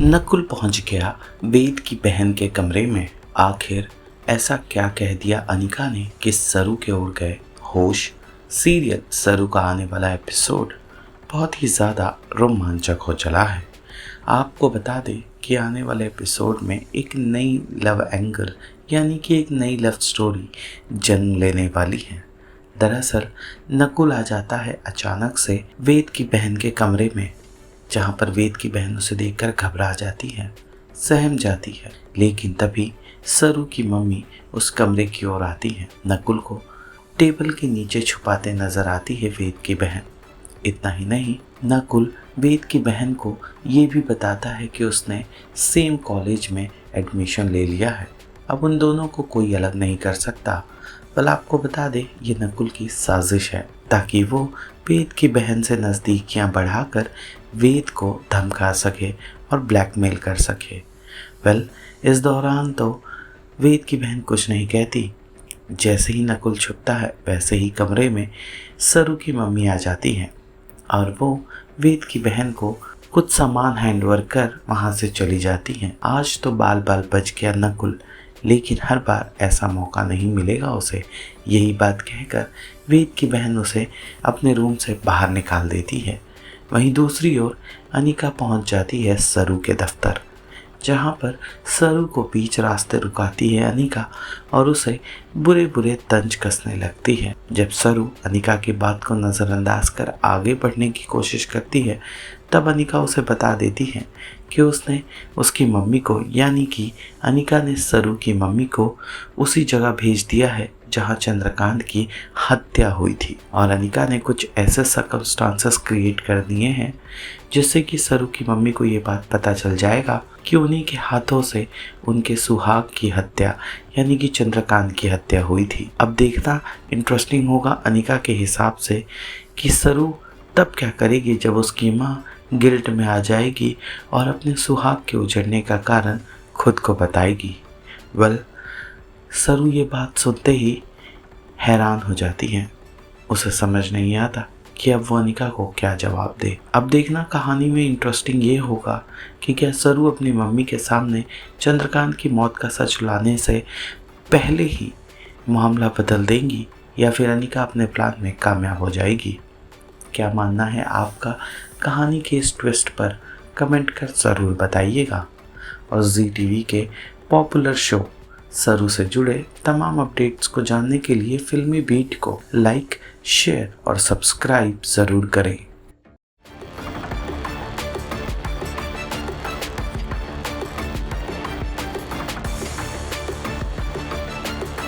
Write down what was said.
नकुल पहुंच गया वेद की बहन के कमरे में। आखिर ऐसा क्या कह दिया अनिका ने कि सरू के उड़ गए होश। सीरियल सरू का आने वाला एपिसोड बहुत ही ज़्यादा रोमांचक हो चला है। आपको बता दें कि आने वाले एपिसोड में एक नई लव एंगल यानी कि एक नई लव स्टोरी जन्म लेने वाली है। दरअसल नकुल आ जाता है अचानक से वेद की बहन के कमरे में, जहाँ पर वेद की बहन उसे देखकर घबरा जाती है, सहम जाती है। लेकिन तभी सरू की मम्मी उस कमरे की ओर आती है। नकुल को टेबल के नीचे छुपाते नजर आती है वेद की बहन। इतना ही नहीं, नकुल वेद की बहन को ये भी बताता है कि उसने सेम कॉलेज में एडमिशन ले लिया है। अब उन दोनों को कोई अलग नहीं कर सकता। बल आपको बता दे, ये नकुल की साजिश है ताकि वो वेद की बहन से नज़दीकियां बढ़ाकर वेद को धमका सके और ब्लैकमेल कर सके। वेल, इस दौरान तो वेद की बहन कुछ नहीं कहती। जैसे ही नकुल छुपता है वैसे ही कमरे में सरू की मम्मी आ जाती है और वो वेद की बहन को कुछ सामान हैंडओवर कर वहाँ से चली जाती हैं। आज तो बाल बाल बच गया नकुल, लेकिन हर बार ऐसा मौका नहीं मिलेगा उसे। यही बात कहकर वेद की बहन उसे अपने रूम से बाहर निकाल देती है। वहीं दूसरी ओर अनिका पहुंच जाती है सरू के दफ्तर, जहां पर सरू को बीच रास्ते रुकाती है अनिका और उसे बुरे बुरे तंज कसने लगती है। जब सरू अनिका की बात को नज़रअंदाज कर आगे बढ़ने की कोशिश करती है, तब अनिका उसे बता देती है कि उसने उसकी मम्मी को यानी कि अनिका ने सरू की मम्मी को उसी जगह भेज दिया है जहां चंद्रकांत की हत्या हुई थी, और अनिका ने कुछ ऐसे सर्कमस्टांसेस क्रिएट कर दिए हैं जिससे कि सरू की मम्मी को ये बात पता चल जाएगा कि उन्हीं के हाथों से उनके सुहाग की हत्या यानी कि चंद्रकांत की हत्या हुई थी। अब देखना इंटरेस्टिंग होगा अनिका के हिसाब से कि सरू तब क्या करेगी जब उसकी माँ गिल्ट में आ जाएगी और अपने सुहाग के उजड़ने का कारण खुद को बताएगी। वेल, सरू ये बात सुनते ही हैरान हो जाती है। उसे समझ नहीं आता कि अब वो अनिका को क्या जवाब दे। अब देखना कहानी में इंटरेस्टिंग ये होगा कि क्या सरू अपनी मम्मी के सामने चंद्रकांत की मौत का सच लाने से पहले ही मामला बदल देंगी या फिर अनिका अपने प्लान में कामयाब हो जाएगी। क्या मानना है आपका कहानी के इस ट्विस्ट पर कमेंट कर ज़रूर बताइएगा। और जी टीवी के पॉपुलर शो सरू से जुड़े तमाम अपडेट्स को जानने के लिए फिल्मी बीट को लाइक, शेयर और सब्सक्राइब ज़रूर करें।